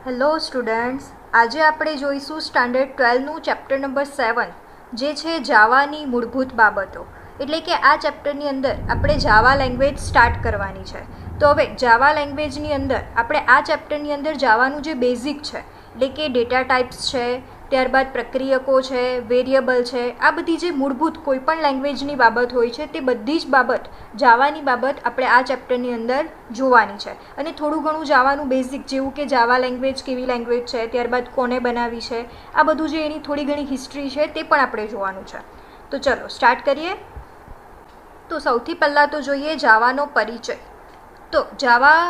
Hello students, આજે આપણે જોઈશું સ્ટાન્ડર્ડ 12નું ચેપ્ટર નંબર 7 જે છે જાવાની મૂળભૂત બાબતો. એટલે કે આ ચેપ્ટરની અંદર આપણે જાવા લેંગ્વેજ સ્ટાર્ટ કરવાની છે. તો હવે જાવા લેંગ્વેજની અંદર આપણે આ ચેપ્ટરની અંદર જાવાનું જે બેઝિક છે એટલે કે ડેટા ટાઈપ્સ છે, ત્યારબાદ પ્રક્રિયકો છે, વેરિયેબલ છે, આ બધી જે મૂળભૂત કોઈપણ લેંગ્વેજની બાબત હોય છે તે બધી જ બાબત જાવાની બાબત આપણે આ ચેપ્ટરની અંદર જોવાની છે. અને થોડું ઘણું જાવાનું બેઝિક જેવું કે જાવા લેંગ્વેજ કેવી લેંગ્વેજ છે, ત્યારબાદ કોને બનાવી છે, આ બધું જે એની થોડી ઘણી હિસ્ટ્રી છે તે પણ આપણે જોવાનું છે. તો ચલો સ્ટાર્ટ કરીએ. તો સૌથી પહેલાં તો જોઈએ જાવાનો પરિચય. તો જાવા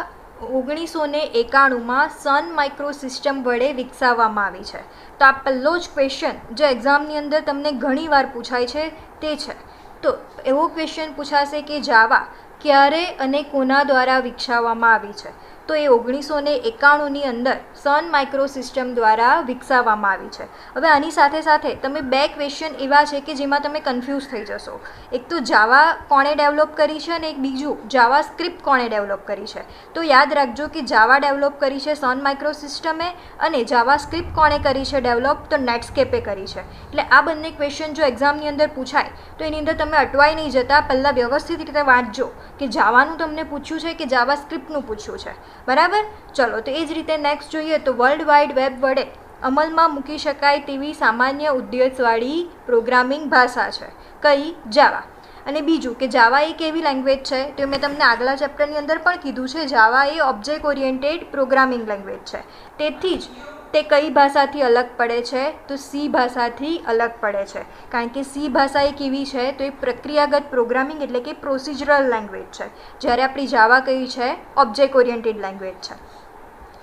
1991માં સન માઇક્રો સિસ્ટમ વડે વિકસાવવામાં આવી છે. તો આ પહેલો જ ક્વેશ્ચન જે એક્ઝામની અંદર તમને ઘણીવાર પૂછાય છે તે છે. તો એવો ક્વેશ્ચન પૂછાશે કે જાવા ક્યારે અને કોના દ્વારા વિકસાવવામાં આવી છે. તો એ 1991ની અંદર સન માઇક્રો સિસ્ટમ દ્વારા વિકસાવવામાં આવી છે. હવે આની સાથે સાથે તમે બે ક્વેશ્ચન એવા છે કે જેમાં તમે કન્ફ્યુઝ થઈ જશો. એક તો જાવા કોણે ડેવલપ કરી છે અને એક બીજું જાવા સ્ક્રિપ્ટ કોણે ડેવલપ કરી છે. તો યાદ રાખજો કે જાવા ડેવલપ કરી છે સન માઇક્રો સિસ્ટમે અને જાવા સ્ક્રિપ્ટ કોણે કરી છે ડેવલપ, તો નેટસ્કેપે કરી છે. એટલે આ બંને ક્વેશ્ચન જો એક્ઝામની અંદર પૂછાય તો એની અંદર તમે અટવાઈ નહીં જતા, પહેલાં વ્યવસ્થિત રીતે વાંચજો કે જાવાનું તમને પૂછ્યું છે કે જાવા સ્ક્રિપ્ટનું પૂછ્યું છે. બરાબર? ચલો, તો એ જ રીતે નેક્સ્ટ જોઈએ તો વર્લ્ડ વાઇડ વેબ વડે અમલમાં મૂકી શકાય તેવી સામાન્ય ઉદ્દેશવાળી પ્રોગ્રામિંગ ભાષા છે. કઈ? જાવા. અને બીજું કે જાવા એક એવી લેંગ્વેજ છે, તો મેં તમને આગલા ચેપ્ટરની અંદર પણ કીધું છે, જાવા એ ઓબ્જેક્ટ ઓરિએન્ટેડ પ્રોગ્રામિંગ લેંગ્વેજ છે. તેથી જ તે કઈ ભાષાથી અલગ પડે છે? તો સી ભાષાથી અલગ પડે છે. કારણ કે સી ભાષા એક એવી છે તો એ પ્રક્રિયાગત પ્રોગ્રામિંગ એટલે કે પ્રોસિજરલ લેંગ્વેજ છે, જ્યારે આપણી જાવા કઈ છે? ઓબ્જેક્ટ ઓરિએન્ટેડ લેંગ્વેજ છે.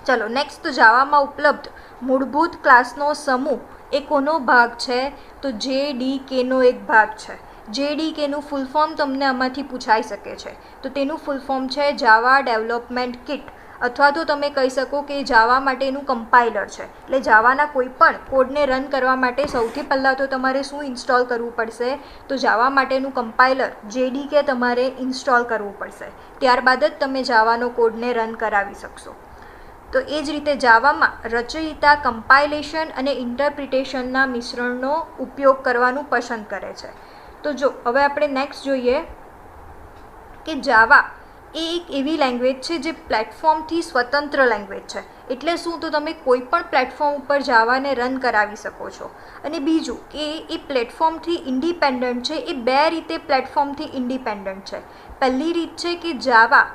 ચલો નેક્સ્ટ, તો જાવામાં ઉપલબ્ધ મૂળભૂત ક્લાસનો સમૂહ એ કોનો ભાગ છે? તો JDKનો એક ભાગ છે. JDKનું ફૂલ ફોર્મ તમને આમાંથી પૂછાઈ શકે છે. તો તેનું ફૂલ ફોર્મ છે જાવા ડેવલપમેન્ટ કિટ, અથવા તો તમે કહી શકો કે જાવા માટેનું કમ્પાઇલર છે. એટલે જાવાના કોઈ પણ કોડને રન કરવા માટે સૌથી પહેલાં તો તમારે શું ઇન્સ્ટોલ કરવું પડશે? તો જાવા માટેનું કમ્પાઇલર JDK તમારે ઇન્સ્ટોલ કરવું પડશે. ત્યારબાદ જ તમે જાવાનો કોડને રન કરાવી શકશો. તો એ જ રીતે જાવામાં રચયિતા કમ્પાઇલેશન અને ઇન્ટરપ્રિટેશનના મિશ્રણનો ઉપયોગ કરવાનું પસંદ કરે છે. તો જો હવે આપણે નેક્સ્ટ જોઈએ કે જાવા એ એક એવી લેંગ્વેજ છે જે પ્લેટફોર્મથી સ્વતંત્ર લેંગ્વેજ છે. એટલે શું? તો તમે કોઈ પણ પ્લેટફોર્મ ઉપર જાવાને રન કરાવી શકો છો. અને બીજું કે એ પ્લેટફોર્મથી ઇન્ડિપેન્ડન્ટ છે. એ બે રીતે પ્લેટફોર્મથી ઇન્ડિપેન્ડન્ટ છે. પહેલી રીત છે કે જાવા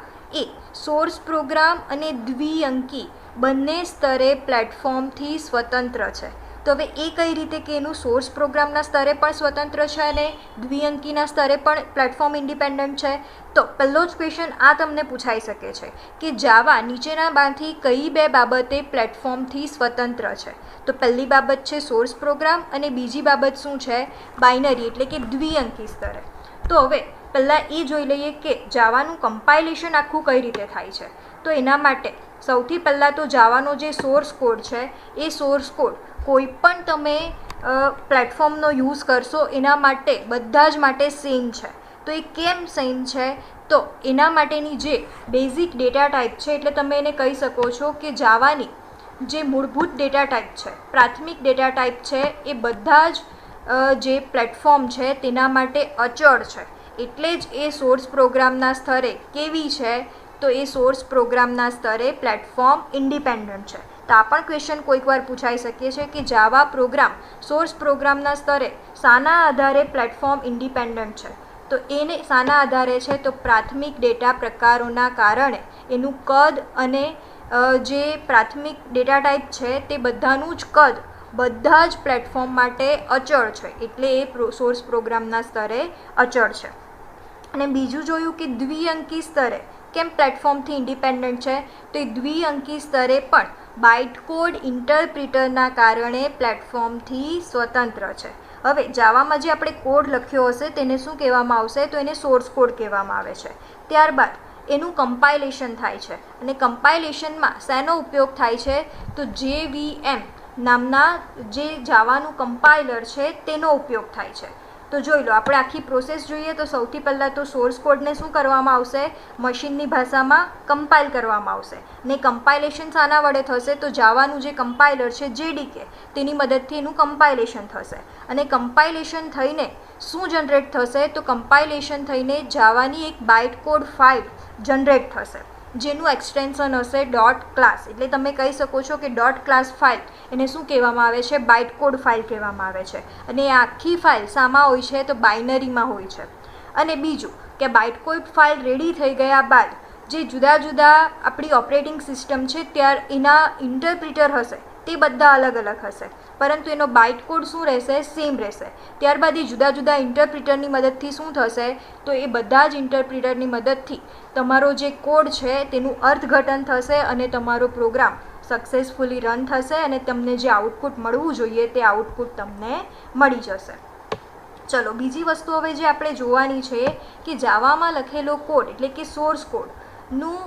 એ સોર્સ પ્રોગ્રામ અને દ્વિઅંકી બંને સ્તરે પ્લેટફોર્મથી સ્વતંત્ર છે. તો હવે એ કઈ રીતે કે એનું સોર્સ પ્રોગ્રામના સ્તરે પણ સ્વતંત્ર છે અને દ્વિઅંકીના સ્તરે પણ પ્લેટફોર્મ ઇન્ડિપેન્ડન્ટ છે? તો પહેલો જ ક્વેશ્ચન આ તમને પૂછાઈ શકે છે કે જાવા નીચેનામાંથી કઈ બે બાબતે પ્લેટફોર્મથી સ્વતંત્ર છે? તો પહેલી બાબત છે સોર્સ પ્રોગ્રામ અને બીજી બાબત શું છે? બાઇનરી એટલે કે દ્વિઅંકી સ્તરે. તો હવે પહેલાં એ જોઈ લઈએ કે જાવાનું કમ્પાઇલેશન આખું કઈ રીતે થાય છે. તો એના માટે સૌથી પહેલાં તો જાવાનો જે સોર્સ કોડ છે એ સોર્સ કોડ કોઈ પણ તમે પ્લેટફોર્મનો યુઝ કરશો એના માટે બધા જ માટે સેમ છે. તો એ કેમ સેમ છે? તો એના માટેની જે બેઝિક ડેટા ટાઈપ છે, એટલે તમે એને કહી શકો છો કે જાવાની જે મૂળભૂત ડેટા ટાઈપ છે, પ્રાથમિક ડેટા ટાઈપ છે, એ બધા જ જે પ્લેટફોર્મ છે તેના માટે અચળ છે. એટલે જ એ સોર્સ પ્રોગ્રામના સ્તરે કેવી છે? તો એ સોર્સ પ્રોગ્રામના સ્તરે પ્લેટફોર્મ ઇન્ડિપેન્ડન્ટ છે. તો આ પણ ક્વેશ્ચન કોઈક વાર પૂછાઈ શકે છે કે જાવા પ્રોગ્રામ સોર્સ પ્રોગ્રામના સ્તરે શાના આધારે પ્લેટફોર્મ ઇન્ડિપેન્ડન્ટ છે? તો એને શાના આધારે છે? તો પ્રાથમિક ડેટા પ્રકારોના કારણે એનું કદ અને જે પ્રાથમિક ડેટા ટાઈપ છે તે બધાનું જ કદ બધા જ પ્લેટફોર્મ માટે અચળ છે. એટલે એ સોર્સ પ્રોગ્રામના સ્તરે અચળ છે. અને બીજું જોયું કે દ્વિઅંકી સ્તરે કેમ પ્લેટફોર્મથી ઇન્ડિપેન્ડન્ટ છે? તો એ દ્વિઅંકી સ્તરે પણ બાઇટ કોડ ઇન્ટરપ્રિટરના કારણે પ્લેટફોર્મથી સ્વતંત્ર છે. હવે જાવામાં જે આપણે કોડ લખ્યો હશે તેને શું કહેવામાં આવશે? તો એને સોર્સ કોડ કહેવામાં આવે છે. ત્યારબાદ એનું કમ્પાઇલેશન થાય છે. અને કમ્પાઇલેશનમાં શેનો ઉપયોગ થાય છે? તો JVM નામના જે જાવાનું કમ્પાઇલર છે તેનો ઉપયોગ થાય છે. તો જોઈ લો, આપણે આખી પ્રોસેસ જોઈએ તો સૌથી પહેલાં તો સોર્સ કોડને શું કરવામાં આવશે, મશીનની ભાષામાં કમ્પાઇલ કરવામાં આવશે. ને કમ્પાઇલેશન શાના વડે થશે, તો જાવાનું જે કમ્પાઇલર છે JDK તેની મદદથી એનું કમ્પાઇલેશન થશે. અને કમ્પાઇલેશન થઈને શું જનરેટ થશે, તો કમ્પાઇલેશન થઈને જાવાની એક બાઇટ કોડ ફાઇલ જનરેટ થશે જેનું એક્સટેન્શન હશે ડોટ ક્લાસ. એટલે તમે કહી શકો છો કે ડોટ ક્લાસ ફાઇલ એને શું કહેવામાં આવે છે, બાઇટ કોડ ફાઇલ કહેવામાં આવે છે. અને એ આખી ફાઇલ શામાં હોય છે, તો બાઇનરીમાં હોય છે. અને બીજું કે બાઇટ કોડ ફાઇલ રેડી થઈ ગયા બાદ જે જુદા જુદા આપણી ઓપરેટિંગ સિસ્ટમ છે ત્યાર એના ઇન્ટરપ્રિટર હશે તે બધા અલગ અલગ હશે, પરંતુ એનો બાઇટ કોડ શું રહેશે, સેમ રહેશે. ત્યારબાદ એ જુદા જુદા ઇન્ટરપ્રિટરની મદદથી શું થશે, તો એ બધા જ ઇન્ટરપ્રિટરની મદદથી તમારો જે કોડ છે તેનું અર્થઘટન થશે અને તમારો પ્રોગ્રામ સક્સેસફુલી રન થશે અને તમને જે આઉટપુટ મળવું જોઈએ તે આઉટપુટ તમને મળી જશે. ચલો, બીજી વસ્તુ હવે જે આપણે જોવાની છે કે જાવામાં લખેલો કોડ એટલે કે સોર્સ કોડનું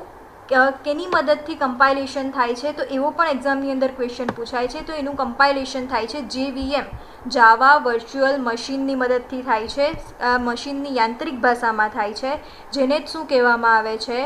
કેની મદદથી કમ્પાઇલેશન થાય છે, તો એવો પણ એક્ઝામની અંદર ક્વેશ્ચન પૂછાય છે. તો એનું કમ્પાઇલેશન થાય છે JVM જાવા વર્ચ્યુઅલ મશીનની મદદથી થાય છે, મશીનની યાંત્રિક ભાષામાં થાય છે, જેને જ શું કહેવામાં આવે છે,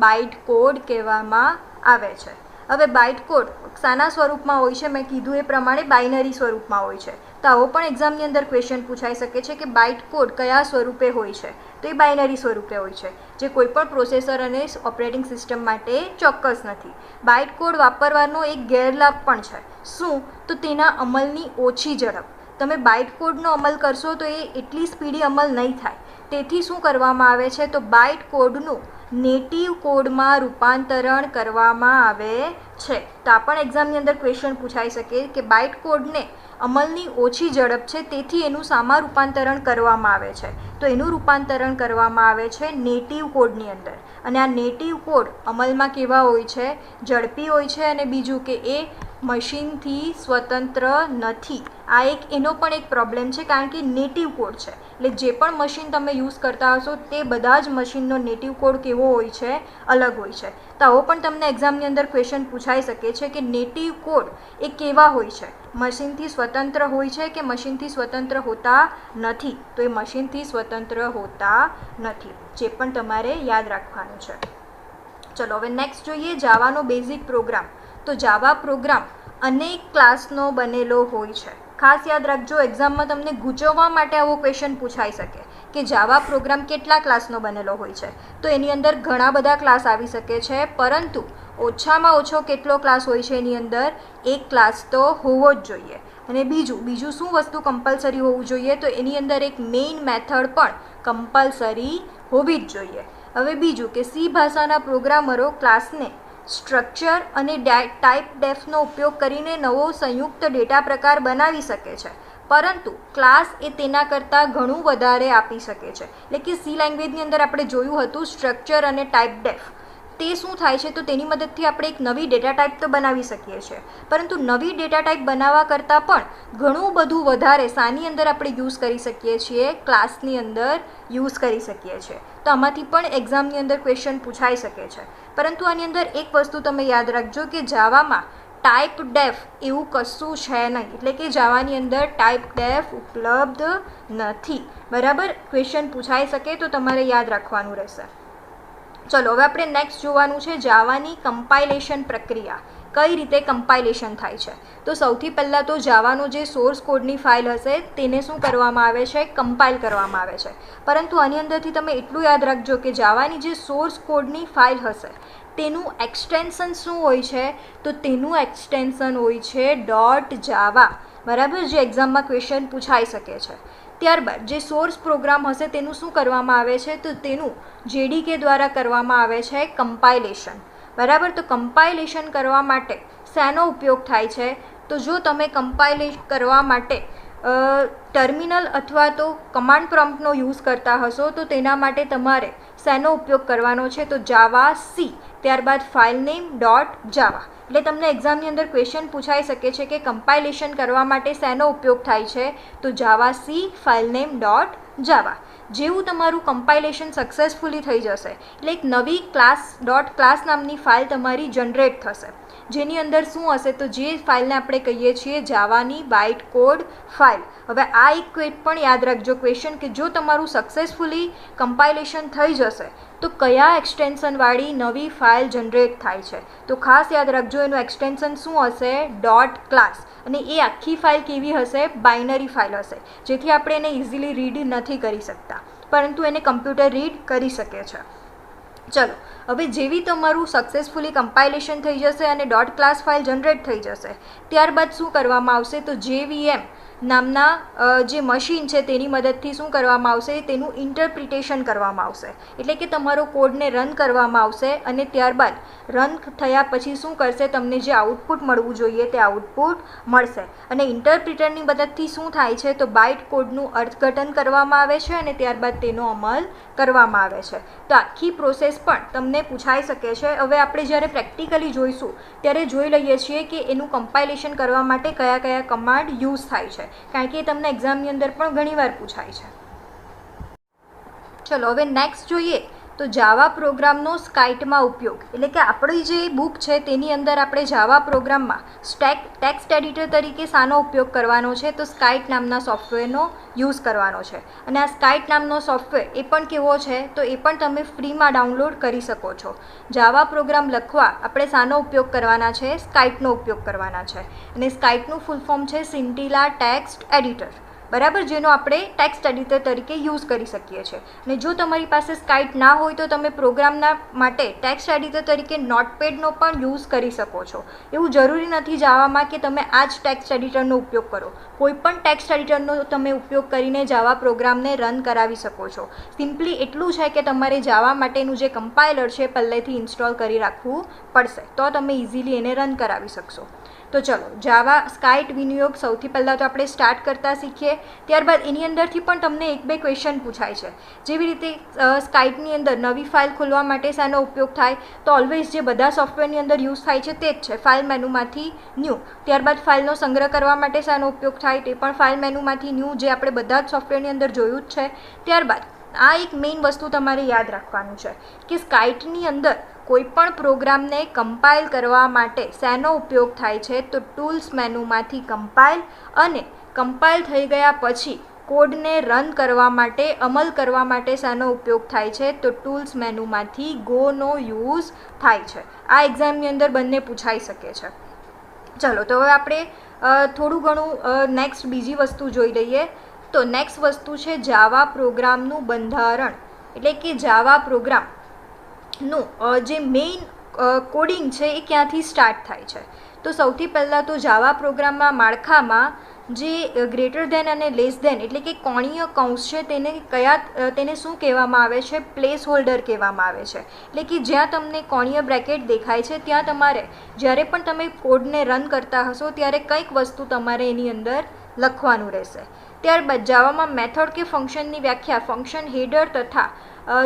બાઇટ કોડ કહેવામાં આવે છે. હવે બાઇટ કોડ શાના સ્વરૂપમાં હોય છે, મેં કીધું એ પ્રમાણે બાઇનરી સ્વરૂપમાં હોય છે. તો આવો પણ એક્ઝામની અંદર ક્વેશ્ચન પૂછાઈ શકે છે કે બાઇટ કોડ કયા સ્વરૂપે હોય છે, તો એ બાઇનરી સ્વરૂપે હોય છે, જે કોઈપણ પ્રોસેસર અને ઓપરેટિંગ સિસ્ટમ માટે ચોક્કસ નથી. બાઇટ કોડ વાપરવાનો એક ગેરલાભ પણ છે. શું, તો તેના અમલની ઓછી ઝડપ. તમે બાઇટ કોડનો અમલ કરશો તો એ એટલી સ્પીડી અમલ નહીં થાય. તેથી શું કરવામાં આવે છે, તો બાઇટ કોડનું નેટિવ કોડમાં રૂપાંતરણ કરવામાં આવે છે. તો આ પણ એક્ઝામની અંદર ક્વેશ્ચન પૂછાઈ શકે કે બાઇટ કોડને અમલની ઓછી ઝડપ છે તેથી એનું શામાં રૂપાંતરણ કરવામાં આવે છે, તો એનું રૂપાંતરણ કરવામાં આવે છે નેટિવ કોડની અંદર. અને આ નેટિવ કોડ અમલમાં કેવા હોય છે, ઝડપી હોય છે. અને બીજું કે એ મશીનથી સ્વતંત્ર નથી. આ એનો પણ એક પ્રોબ્લેમ છે, કારણ કે નેટિવ કોડ છે એટલે જે પણ મશીન તમે યુઝ કરતા હશો તે બધા જ મશીનનો નેટિવ કોડ કેવો હોય છે, અલગ હોય છે. તો આવો પણ તમને એક્ઝામની અંદર ક્વેશ્ચન પૂછાઈ શકે છે કે નેટિવ કોડ એ કેવા હોય છે, મશીનથી સ્વતંત્ર હોય છે કે મશીનથી સ્વતંત્ર હોતા નથી. તો એ મશીનથી સ્વતંત્ર હોતા નથી, જે પણ તમારે યાદ રાખવાનું છે. ચલો, હવે નેક્સ્ટ જોઈએ જાવાનો બેઝિક પ્રોગ્રામ. તો જાવા પ્રોગ્રામ અનેક ક્લાસનો બનેલો હોય છે. ખાસ યાદ રાખજો, એક્ઝામમાં તમને ગૂંચવવા માટે આવો ક્વેશ્ચન પૂછાઈ શકે કે જાવા પ્રોગ્રામ કેટલા ક્લાસનો બનેલો હોય છે. તો એની અંદર ઘણા બધા ક્લાસ આવી શકે છે, પરંતુ ઓછામાં ઓછો કેટલો ક્લાસ હોય છે એની અંદર, એક ક્લાસ તો હોવો જ જોઈએ. અને બીજું શું વસ્તુ કમ્પલસરી હોવું જોઈએ, તો એની અંદર એક મેઇન મેથડ પણ કમ્પલસરી હોવી જ જોઈએ. હવે બીજું કે સી ભાષાના પ્રોગ્રામરો ક્લાસને સ્ટ્રક્ચર અને ટાઈપ ડેફનો ઉપયોગ કરીને નવો સંયુક્ત ડેટા પ્રકાર બનાવી શકે છે, પરંતુ ક્લાસ એ તેના કરતાં ઘણું વધારે આપી શકે છે. એટલે કે સી લેંગ્વેજની અંદર આપણે જોયું હતું સ્ટ્રક્ચર અને ટાઈપ ડેફ. તે શું થાય છે, તો તેની મદદથી આપણે એક નવી ડેટા ટાઈપ તો બનાવી શકીએ છીએ, પરંતુ નવી ડેટા ટાઈપ બનાવવા કરતાં પણ ઘણું બધું વધારે શાની અંદર આપણે યુઝ કરી શકીએ છીએ, ક્લાસની અંદર યુઝ કરી શકીએ છીએ. તો આમાંથી પણ એક્ઝામની અંદર ક્વેશ્ચન પૂછાઈ શકે છે. પરંતુ આની અંદર એક વસ્તુ તમે યાદ રાખજો કે જાવામાં ટાઈપ ડેફ એવું કશું છે નહીં. એટલે કે જાવાની અંદર ટાઈપ ડેફ ઉપલબ્ધ નથી. બરાબર, ક્વેશ્ચન પૂછાઈ શકે તો તમારે યાદ રાખવાનું રહેશે. ચલો, હવે આપણે નેક્સ્ટ જોવાનું છે જાવાની કમ્પાઇલેશન પ્રક્રિયા. કઈ રીતે કમ્પાઇલેશન થાય છે, તો સૌથી પહેલાં તો જાવાનો જે સોર્સ કોડની ફાઇલ હશે તેને શું કરવામાં આવે છે, કમ્પાઇલ કરવામાં આવે છે. પરંતુ આની અંદરથી તમે એટલું યાદ રાખજો કે જાવાની જે સોર્સ કોડની ફાઇલ હશે તેનું એક્સટેન્શન શું હોય છે, તો તેનું એક્સટેન્શન હોય છે ડોટ જાવા. બરાબર, જે એક્ઝામમાં ક્વેશ્ચન પૂછાઈ શકે છે. ત્યારબાદ જે સોર્સ પ્રોગ્રામ હશે તેનું શું કરવામાં આવે છે, તો તેનું JDK દ્વારા કરવામાં આવે છે કમ્પાઇલેશન. બરાબર, તો કમ્પાઇલેશન કરવા માટે શેનો ઉપયોગ થાય છે, તો જો તમે કમ્પાઇલ કરવા માટે ટર્મિનલ અથવા તો કમાન્ડ પ્રોમ્પ્ટનો યુઝ કરતા હશો તો તેના માટે તમારે શેનો ઉપયોગ કરવાનો છે, તો જાવા સી ત્યારબાદ ફાઇલ નેમ ડોટ જાવા. એટલે તમને એક્ઝામની અંદર ક્વેશ્ચન પૂછાઈ શકે છે કે કમ્પાઇલેશન કરવા માટે શેનો ઉપયોગ થાય છે, તો જાવા સી ફાઇલ નેમ ડોટ જાવા. જેવું તમારું કમ્પાઇલેશન સક્સેસફુલી થઈ જશે એટલે એક નવી ક્લાસ નામની ફાઇલ તમારી જનરેટ થશે, જેની અંદર શું હશે, તો જે ફાઇલને આપણે કહીએ છીએ જાવાની બાઇટ કોડ ફાઇલ. હવે આ એક પણ યાદ રાખજો ક્વેશ્ચન કે જો તમારું સક્સેસફુલી કમ્પાઇલેશન થઈ જશે તો કયા એક્સટેન્શનવાળી નવી ફાઇલ જનરેટ થાય છે, તો ખાસ યાદ રાખજો એનું એક્સટેન્શન શું હશે, ડોટ ક્લાસ. અને એ આખી ફાઇલ કેવી હશે, બાઇનરી ફાઇલ હશે, જેથી આપણે એને ઇઝીલી રીડ નથી કરી શકતા, પરંતુ એને કમ્પ્યુટર રીડ કરી શકે છે. ચલો, હવે જેવી તમારું સક્સેસફુલી કમ્પાઇલેશન થઈ જશે અને ડોટ ક્લાસ ફાઇલ જનરેટ થઈ જશે, ત્યારબાદ શું કરવામાં આવશે, તો JVM નામના જે મશીન છે તેની મદદથી શું કરવામાં આવશે, તેનું ઇન્ટરપ્રિટેશન કરવામાં આવશે. એટલે કે તમારો કોડને રન કરવામાં આવશે અને ત્યારબાદ રન થયા પછી શું કરશે, તમને જે આઉટપુટ મળવું જોઈએ તે આઉટપુટ મળશે. અને ઇન્ટરપ્રિટરની મદદથી શું થાય છે, તો બાઇટ કોડનું અર્થઘટન કરવામાં આવે છે અને ત્યારબાદ તેનો અમલ કરવામાં આવે છે. તો આખી પ્રોસેસ પણ તમને પૂછાઈ શકે છે. હવે આપણે જ્યારે પ્રેક્ટિકલી જોઈશું ત્યારે જોઈ લઈએ છીએ કે એનું કમ્પાઇલેશન કરવા માટે કયા કયા કમાન્ડ યુઝ થાય છે, કારણ કે એ તમને એક્ઝામની અંદર પણ ઘણીવાર પૂછાય છે. ચલો હવે નેક્સ્ટ જોઈએ તો જાવા પ્રોગ્રામનો સ્કાઇટમાં ઉપયોગ. એટલે કે આપણી જે બુક છે તેની અંદર આપણે જાવા પ્રોગ્રામમાં ટેક્સ્ટ એડિટર તરીકે શાનો ઉપયોગ કરવાનો છે, તો સ્કાઇટ નામના સોફ્ટવેરનો યુઝ કરવાનો છે. અને આ સ્કાઇટ નામનો સોફ્ટવેર એ પણ કેવો છે, તો એ પણ તમે ફ્રીમાં ડાઉનલોડ કરી શકો છો. જાવા પ્રોગ્રામ લખવા આપણે શાનો ઉપયોગ કરવાના છે, સ્કાઇટનો ઉપયોગ કરવાના છે. અને સ્કાઇટનું ફૂલ ફોર્મ છે સિન્ટિલા ટેક્સ્ટ એડિટર, બરાબર, જેનો આપણે ટેક્સ્ટ એડિટર તરીકે યુઝ કરી શકીએ છીએ. અને જો તમારી પાસે સ્કાઇટ ના હોય તો તમે પ્રોગ્રામના માટે ટેક્સ્ટ એડિટર તરીકે નોટપેડનો પણ યુઝ કરી શકો છો. એવું જરૂરી નથી જાવામાં કે તમે આ જ ટેક્સ્ટ એડિટરનો ઉપયોગ કરો. કોઈ પણ ટેક્સ્ટ એડિટરનો તમે ઉપયોગ કરીને જાવા પ્રોગ્રામને રન કરાવી શકો છો. સિમ્પલી એટલું છે કે તમારે જાવા માટેનું જે કમ્પાઇલર છે પહેલેથી ઇન્સ્ટોલ કરી રાખવું પડશે, તો તમે ઇઝીલી એને રન કરાવી શકશો. તો ચલો, જાવા સ્કાઇટ વિનિયોગ સૌથી પહેલાં તો આપણે સ્ટાર્ટ કરતા શીખીએ. ત્યારબાદ એની અંદરથી પણ તમને એક બે ક્વેશ્ચન પૂછાય છે. જેવી રીતે સ્કાઇટની અંદર નવી ફાઇલ ખોલવા માટે શાનો ઉપયોગ થાય, તો ઓલવેઝ જે બધા સોફ્ટવેરની અંદર યુઝ થાય છે તે જ છે, ફાઇલ મેનુમાંથી ન્યૂ. ત્યારબાદ ફાઇલનો સંગ્રહ કરવા માટે શાનો ઉપયોગ થાય, તે પણ ફાઇલ મેનુમાંથી ન્યૂ, જે આપણે બધા જ સોફ્ટવેરની અંદર જોયું જ છે. ત્યારબાદ આ એક મેઇન વસ્તુ તમારે યાદ રાખવાનું છે કે સ્કાઇટની અંદર કોઈપણ પ્રોગ્રામને કમ્પાઇલ કરવા માટે શેનો ઉપયોગ થાય છે, તો ટૂલ્સ મેનુમાંથી કમ્પાઇલ, અને કમ્પાઇલ થઈ ગયા પછી કોડને રન કરવા માટે, અમલ કરવા માટે શાનો ઉપયોગ થાય છે, તો ટૂલ્સ મેનુમાંથી ગોનો યુઝ થાય છે. આ એક્ઝામની અંદર બંને પૂછાઈ શકે છે. ચલો, તો હવે આપણે થોડું ઘણું નેક્સ્ટ બીજી વસ્તુ જોઈ લઈએ. તો નેક્સ્ટ વસ્તુ છે જાવા પ્રોગ્રામનું બંધારણ. એટલે કે જાવા પ્રોગ્રામનું જે મેઇન કોડિંગ છે એ ક્યાંથી સ્ટાર્ટ થાય છે, તો સૌથી પહેલાં તો જાવા પ્રોગ્રામમાં માળખામાં જે ગ્રેટર ધેન અને લેસ ધેન એટલે કે કોણીય કૌંસ છે તેને શું કહેવામાં આવે છે, પ્લેસ હોલ્ડર કહેવામાં આવે છે. એટલે કે જ્યાં તમને કોણીય બ્રેકેટ દેખાય છે ત્યાં તમારે જ્યારે પણ તમે કોડને રન કરતા હશો ત્યારે કંઈક વસ્તુ તમારે એની અંદર લખવાનું રહેશે. ત્યારબાદ જાવામાં મેથડ કે ફંક્શનની વ્યાખ્યા ફંક્શન હેડર તથા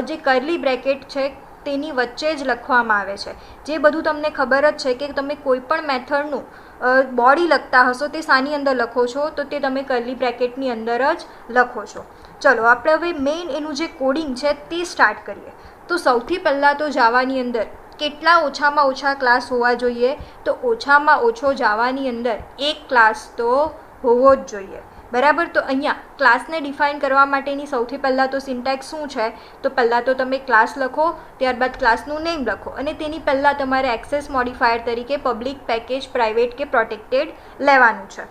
જે કર્લી બ્રેકેટ છે તેની વચ્ચે જ લખવામાં આવે છે. જે બધું તમને ખબર જ છે કે તમે કોઈ પણ મેથડનું બોડી લખતા હશો તે શાની અંદર લખો છો, તો તે તમે કર્લી બ્રેકેટની અંદર જ લખો છો. ચલો, આપણે હવે મેઇન એનું જે કોડિંગ છે તે સ્ટાર્ટ કરીએ. તો સૌથી પહેલાં તો જાવાની અંદર કેટલા ઓછામાં ઓછા ક્લાસ હોવા જોઈએ, તો ઓછામાં ઓછો જાવાની અંદર એક ક્લાસ તો હોવો જ જોઈએ, બરાબર. તો અહીંયા ક્લાસને ડિફાઇન કરવા માટેની સૌથી પહેલાં તો સિન્ટેક્સ શું છે, તો પહેલાં તો તમે ક્લાસ લખો, ત્યારબાદ ક્લાસનું નેમ લખો અને તેની પહેલાં તમારે એક્સેસ મોડિફાયર તરીકે પબ્લિક, પેકેજ, પ્રાઇવેટ કે પ્રોટેક્ટેડ લેવાનું છે.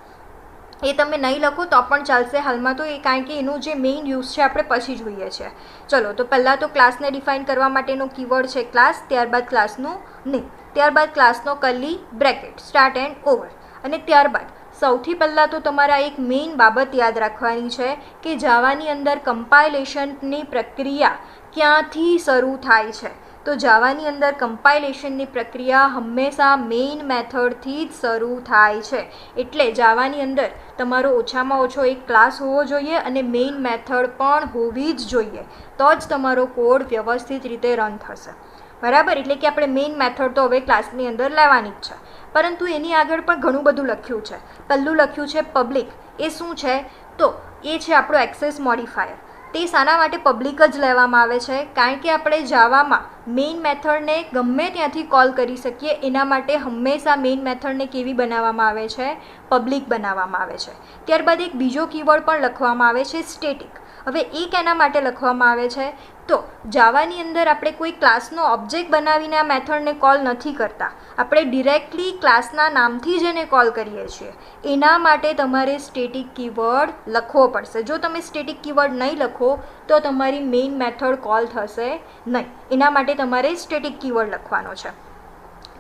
એ તમે નહીં લખો તો પણ ચાલશે હાલમાં, તો એ કારણ કે એનું જે મેઇન યુઝ છે આપણે પછી જોઈએ છીએ. ચલો, તો પહેલાં તો ક્લાસને ડિફાઇન કરવા માટેનો કીવર્ડ છે ક્લાસ, ત્યારબાદ ક્લાસનું નેમ, ત્યારબાદ ક્લાસનો curly bracket, start and over. અને ત્યારબાદ સૌથી પહેલાં તો તમારા એક મેઇન બાબત યાદ રાખવાની છે કે જાવાની અંદર કમ્પાઇલેશનની પ્રક્રિયા ક્યાંથી શરૂ થાય છે. તો જાવાની અંદર કમ્પાઇલેશનની પ્રક્રિયા હંમેશા મેઇન મેથડથી જ શરૂ થાય છે. એટલે જાવાની અંદર તમારો ઓછામાં ઓછો એક ક્લાસ હોવો જોઈએ અને મેઇન મેથડ પણ હોવી જ જોઈએ, તો જ તમારો કોડ વ્યવસ્થિત રીતે રન થશે. બરાબર, એટલે કે આપણે મેઇન મેથડ તો હવે ક્લાસની અંદર લેવાની જ છે, પરંતુ એની આગળ પણ ઘણું બધું લખ્યું છે. પહેલું લખ્યું છે પબ્લિક. એ શું છે? તો એ છે આપણો એક્સેસ મોડિફાયર. તે શાના માટે પબ્લિક જ લેવામાં આવે છે? કારણ કે આપણે જાવામાં મેઇન મેથડને ગમે ત્યાંથી કોલ કરી શકીએ, એના માટે હંમેશા મેઇન મેથડને કેવી બનાવવામાં આવે છે? પબ્લિક બનાવવામાં આવે છે. ત્યારબાદ એક બીજો કીવર્ડ પણ લખવામાં આવે છે, સ્ટેટિક. હવે એ કેના માટે લખવામાં આવે છે? તો જાવાની અંદર આપણે કોઈ ક્લાસનો ઓબ્જેક્ટ બનાવીને આ મેથડને કોલ નથી કરતા, આપણે ડિરેક્ટલી ક્લાસના નામથી જ એને કોલ કરીએ છીએ. એના માટે તમારે સ્ટેટિક કીવર્ડ લખવો પડશે. જો તમે સ્ટેટિક કીવર્ડ નહીં લખો તો તમારી મેઇન મેથડ કોલ થશે નહીં. એના માટે તમારે સ્ટેટિક કીવર્ડ લખવાનો છે.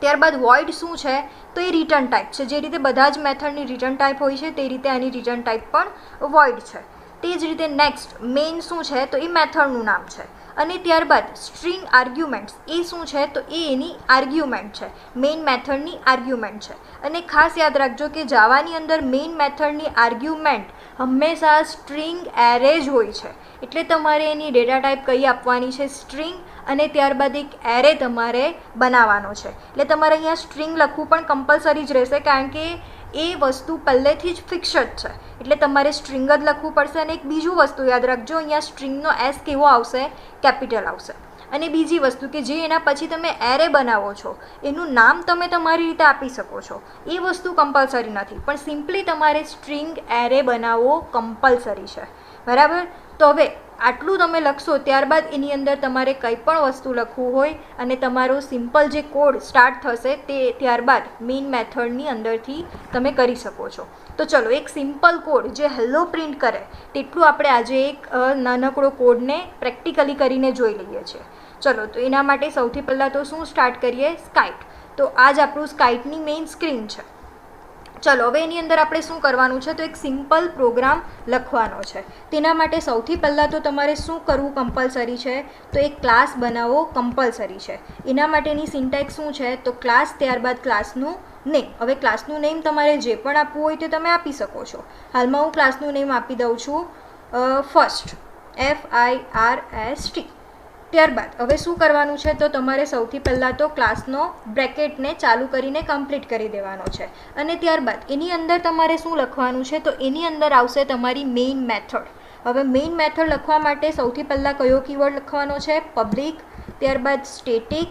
ત્યારબાદ વોઇડ શું છે? તો એ રિટર્ન ટાઈપ છે. જે રીતે બધા જ મેથડની રિટર્ન ટાઈપ હોય છે તે રીતે આની રિટર્ન ટાઈપ પણ વોઇડ છે. તે જ રીતે નેક્સ્ટ મેઇન શું છે? તો એ મેથડનું નામ છે. અને ત્યારબાદ સ્ટ્રિંગ આર્ગ્યુમેન્ટ્સ. એ શું છે? તો એ એની આર્ગ્યુમેન્ટ છે, મેઇન મેથડની આર્ગ્યુમેન્ટ છે. અને ખાસ યાદ રાખજો કે જાવાની અંદર મેઇન મેથડની આર્ગ્યુમેન્ટ હંમેશા સ્ટ્રિંગ એરે જ હોય છે. એટલે તમારે એની ડેટા ટાઈપ કઈ આપવાની છે? સ્ટ્રિંગ. અને ત્યારબાદ એક એરે તમારે બનાવવાનો છે. એટલે તમારે અહીંયા સ્ટ્રિંગ લખવું પણ કમ્પલસરી જ રહેશે, કારણ કે એ વસ્તુ પહેલેથી જ ફિક્સ જ છે. એટલે તમારે સ્ટ્રિંગ જ લખવું પડશે. અને એક બીજું વસ્તુ યાદ રાખજો, અહીંયા સ્ટ્રિંગનો એસ કેવો આવશે? કેપિટલ આવશે. અને બીજી વસ્તુ કે જે એના પછી તમે એરે બનાવો છો એનું નામ તમે તમારી રીતે આપી શકો છો, એ વસ્તુ કમ્પલસરી નથી, પણ સિમ્પલી તમારે સ્ટ્રિંગ એરે બનાવવો કમ્પલસરી છે. બરાબર, તો હવે આટલું તમે લખશો, ત્યારબાદ એની અંદર તમારે કંઈ પણ વસ્તુ લખવું હોય અને તમારો સિમ્પલ જે કોડ સ્ટાર્ટ થશે તે ત્યારબાદ મેઇન મેથડની અંદરથી તમે કરી શકો છો. તો ચલો, એક સિમ્પલ કોડ જે હેલો પ્રિન્ટ કરે તેટલું આપણે આજે એક નાનકડો કોડને પ્રેક્ટિકલી કરીને જોઈ લઈએ છીએ. ચલો, તો એના માટે સૌથી પહેલાં તો શું સ્ટાર્ટ કરીએ? સ્કાઇટ. તો આ જ આપણું સ્કાઇટની મેઇન સ્ક્રીન છે. ચલો, હવે એની અંદર આપણે શું કરવાનું છે? તો એક સિમ્પલ પ્રોગ્રામ લખવાનો છે. તેના માટે સૌથી પહેલાં તો તમારે શું કરવું કમ્પલસરી છે? તો એક ક્લાસ બનાવવો કમ્પલસરી છે. એના માટેની સિન્ટેક્સ શું છે? તો ક્લાસ, ત્યારબાદ ક્લાસનું નેમ. હવે ક્લાસનું નેમ તમારે જે પણ આપવું હોય તે તમે આપી શકો છો. હાલમાં હું ક્લાસનું નેમ આપી દઉં છું ફર્સ્ટ, FIRST. ત્યારબાદ હવે શું કરવાનું છે? તો તમારે સૌથી પહેલાં તો ક્લાસનો બ્રેકેટને ચાલુ કરીને કમ્પ્લીટ કરી દેવાનો છે. અને ત્યારબાદ એની અંદર તમારે શું લખવાનું છે? તો એની અંદર આવશે તમારી મેઇન મેથડ. હવે મેઇન મેથડ લખવા માટે સૌથી પહેલાં કયો કીવર્ડ લખવાનો છે? પબ્લિક. ત્યારબાદ સ્ટેટિક.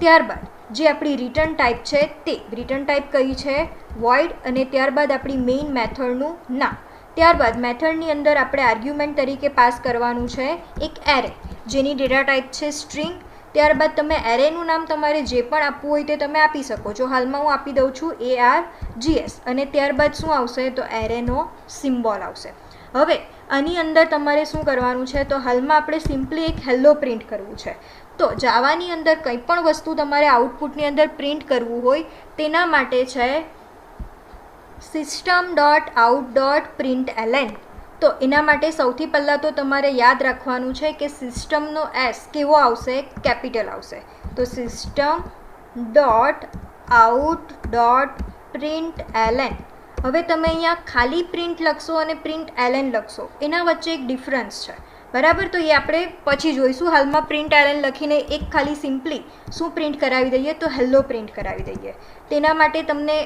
ત્યારબાદ જે આપણી રિટર્ન ટાઈપ છે તે રિટર્ન ટાઈપ કઈ છે? વોઇડ. અને ત્યારબાદ આપણી મેઇન મેથડનું નામ. ત્યારબાદ મેથડની અંદર આપણે આર્ગ્યુમેન્ટ તરીકે પાસ કરવાનું છે એક એરે, જેની ડેટા ટાઈપ છે સ્ટ્રિંગ. ત્યારબાદ તમે એરેનું નામ તમારે જે પણ આપવું હોય તે તમે આપી શકો છો. હાલમાં હું આપી દઉં છું ARGS. અને ત્યારબાદ શું આવશે? તો એરેનો સિમ્બોલ આવશે. હવે આની અંદર તમારે શું કરવાનું છે? તો હાલમાં આપણે સિમ્પલી એક હેલો પ્રિન્ટ કરવું છે. તો જાવાની અંદર કંઈ પણ વસ્તુ તમારે આઉટપુટની અંદર પ્રિન્ટ કરવું હોય તેના માટે છે system.out.println. તો એના માટે સૌથી પહેલાં તો તમારે યાદ રાખવાનું છે કે સિસ્ટમનો એસ કેવો આવશે? કેપિટલ આવશે. તો system.out.println. હવે તમે અહીંયા ખાલી પ્રિન્ટ લખશો અને પ્રિન્ટ એલએન લખશો, એના વચ્ચે એક ડિફરન્સ છે. બરાબર, તો એ આપણે પછી જોઈશું. હાલમાં પ્રિન્ટ એલએન લખીને એક ખાલી સિમ્પલી શું પ્રિન્ટ કરાવી દઈએ? તો હેલો પ્રિન્ટ કરાવી દઈએ. તેના માટે તમને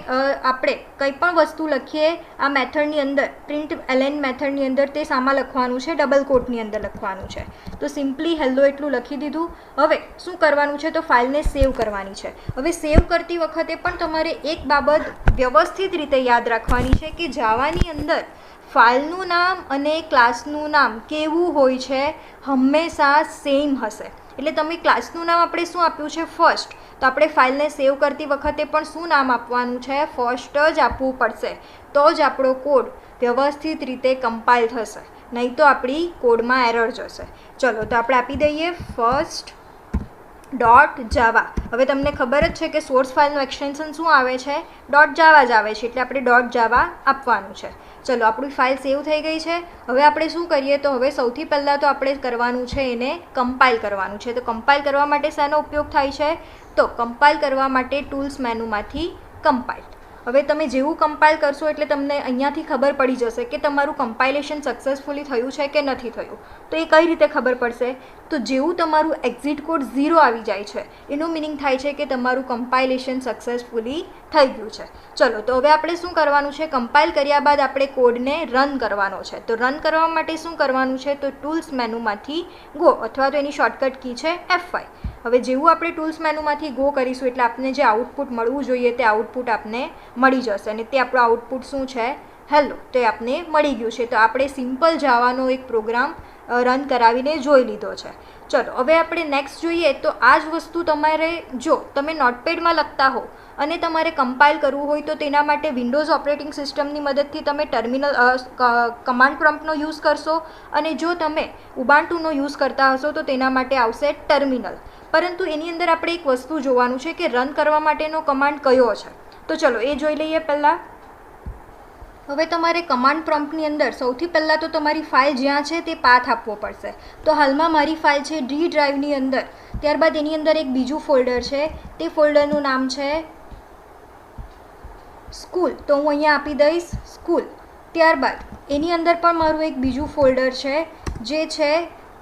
આપણે કંઈ પણ વસ્તુ લખીએ આ મેથડની અંદર, પ્રિન્ટ એલએન મેથડની અંદર, તે સામાં લખવાનું છે? ડબલ કોટની અંદર લખવાનું છે. તો સિમ્પલી હેલો એટલું લખી દીધું. હવે શું કરવાનું છે? તો ફાઇલને સેવ કરવાની છે. હવે સેવ કરતી વખતે પણ તમારે એક બાબત વ્યવસ્થિત રીતે યાદ રાખવાની છે કે જાવાની અંદર ફાઇલનું નામ અને ક્લાસનું નામ કેવું હોય છે? હંમેશા સેમ હશે. એટલે તમે ક્લાસનું નામ આપણે શું આપ્યું છે? ફર્સ્ટ. તો આપણે ફાઇલને સેવ કરતી વખતે પણ શું નામ આપવાનું છે? ફર્સ્ટ જ આપવું પડશે. તો જ આપણો કોડ વ્યવસ્થિત રીતે કમ્પાઇલ થશે, નહીં તો આપણી કોડમાં એરર જશે. ચલો, તો આપણે આપી દઈએ first.java. હવે તમને ખબર જ છે કે સોર્સ ફાઇલનું એક્સટેન્શન શું આવે છે? .java જ આવે છે. એટલે આપણે .java આપવાનું છે. ચલો, આપણી ફાઇલ સેવ થઈ ગઈ છે. હવે આપણે શું કરીએ? તો હવે સૌથી પહેલાં તો આપણે કરવાનું છે એને કમ્પાઇલ કરવાનું છે. તો કમ્પાઇલ કરવા માટે શેનો ઉપયોગ થાય છે? તો કમ્પાઇલ કરવા માટે ટૂલ્સ મેનુમાંથી કમ્પાઇલ. હવે તમે જેવું કમ્પાઇલ કરશો એટલે તમને અહીંયાથી ખબર પડી જશે કે તમારું કમ્પાઇલેશન સક્સેસફુલી થયું છે કે નથી થયું. તો એ કઈ રીતે ખબર પડશે? તો જેવું તમારું એક્ઝિટ કોડ 0 આવી જાય છે એનું મિનિંગ થાય છે કે તમારું કમ્પાઇલેશન સક્સેસફુલી થઈ ગયું છે. ચલો, તો હવે આપણે શું કરવાનું છે? કમ્પાઇલ કર્યા બાદ આપણે કોડને રન કરવાનો છે. તો રન કરવા માટે શું કરવાનું છે? તો ટૂલ્સ મેનુમાંથી ગો, અથવા તો એની શોર્ટકટ કી છે F5. હવે જેવું આપણે ટૂલ્સ મેનુમાંથી ગો કરીશું એટલે આપણને જે આઉટપુટ મળવું જોઈએ તે આઉટપુટ આપને મળી જશે, અને તે આપણું આઉટપુટ શું છે? હેલો. તો એ આપને મળી ગયું છે. તો આપણે સિમ્પલ જાવાનો એક પ્રોગ્રામ રન કરાવીને જોઈ લીધો છે. ચલો, હવે આપણે નેક્સ્ટ જોઈએ. તો આ જ વસ્તુ તમારે, જો તમે નોટપેડમાં લખતા હો અને તમારે કમ્પાઇલ કરવું હોય તો તેના માટે વિન્ડોઝ ઓપરેટિંગ સિસ્ટમની મદદથી તમે ટર્મિનલ કમાન્ડ પ્રોમ્પ્ટનો યુઝ કરશો, અને જો તમે ઉબાન્ટુનો યુઝ કરતા હશો તો તેના માટે આવશે ટર્મિનલ. પરંતુ એની અંદર આપણે એક વસ્તુ જોવાનું છે કે રન કરવા માટેનો કમાન્ડ કયો છે. તો ચલો એ જોઈ લઈએ પહેલાં. હવે તમારે કમાન્ડ પ્રોમ્પ્ટની અંદર સૌથી પહેલાં તો તમારી ફાઇલ જ્યાં છે તે પાથ આપવો પડશે. તો હાલમાં મારી ફાઇલ છે ડી ડ્રાઈવની અંદર. ત્યારબાદ એની અંદર એક બીજું ફોલ્ડર છે, તે ફોલ્ડરનું નામ છે સ્કૂલ. તો હું અહીંયા આપી દઈશ સ્કૂલ. ત્યારબાદ એની અંદર પણ મારું એક બીજું ફોલ્ડર છે જે છે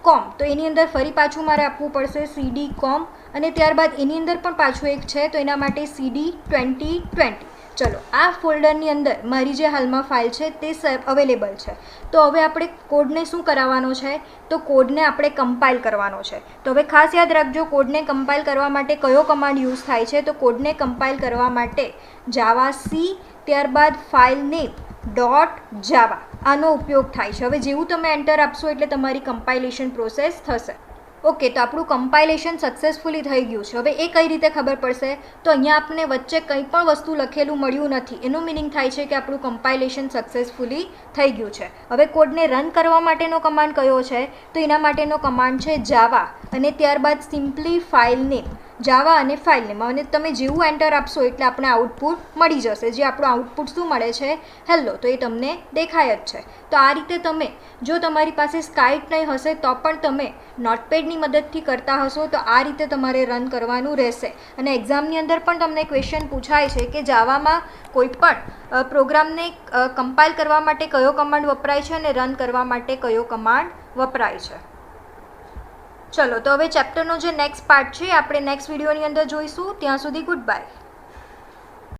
કોમ. તો એની અંદર ફરી પાછું મારે આપવું પડશે CD કોમ, અને ત્યારબાદ એની અંદર પણ પાછું એક છે તો એના માટે CD 2020. ચલો, આ ફોલ્ડરની અંદર મારી જે હાલમાં ફાઇલ છે તે અવેલેબલ છે. તો હવે આપણે કોડને શું કરાવવાનો છે? તો કોડને આપણે કમ્પાઇલ કરવાનો છે. તો હવે ખાસ યાદ રાખજો, કોડને કમ્પાઇલ કરવા માટે કયો કમાન્ડ યુઝ થાય છે? તો કોડને કમ્પાઇલ કરવા માટે જાવા C, ત્યારબાદ ફાઇલ નેમ .java આનો ઉપયોગ થાય છે. હવે જેવું તમે એન્ટર આપશો એટલે તમારી કમ્પાઇલેશન પ્રોસેસ થશે. ઓકે, તો આપણું કમ્પાઇલેશન સક્સેસફુલી થઈ ગયું છે. હવે એ કઈ રીતે ખબર પડશે? તો અહીંયા આપણને વચ્ચે કંઈ પણ વસ્તુ લખેલું મળ્યું નથી. એનું મિનિંગ થાય છે કે આપણું કમ્પાઇલેશન સક્સેસફુલી થઈ ગયું છે. હવે કોડને રન કરવા માટેનો કમાન્ડ કયો છે? તો એના માટેનો કમાન્ડ છે જાવા, અને ત્યારબાદ સિમ્પલી ફાઇલ નેમ, જાવા અને ફાઇલ નેમ. અને તમે જેવું એન્ટર આપશો એટલે આપણે આઉટપુટ મળી જશે. જે આપણું આઉટપુટ શું મળે છે? હેલો. તો એ તમને દેખાય જ છે. તો આ રીતે તમે, જો તમારી પાસે સ્કાઇપ નહીં હશે તો પણ તમે નોટપેડની મદદથી કરતા હશો તો આ રીતે તમારે રન કરવાનું રહેશે. અને એક્ઝામની અંદર પણ તમને ક્વેશ્ચન પૂછાય છે કે જાવામાં કોઈ પણ પ્રોગ્રામને કમ્પાઇલ કરવા માટે કયો કમાન્ડ વપરાય છે અને રન કરવા માટે કયો કમાન્ડ વપરાય છે. ચલો, તો હવે ચેપ્ટરનો જે નેક્સ્ટ પાર્ટ છે આપણે નેક્સ્ટ વિડીયોની અંદર જોઈશું. ત્યાં સુધી ગુડ બાય.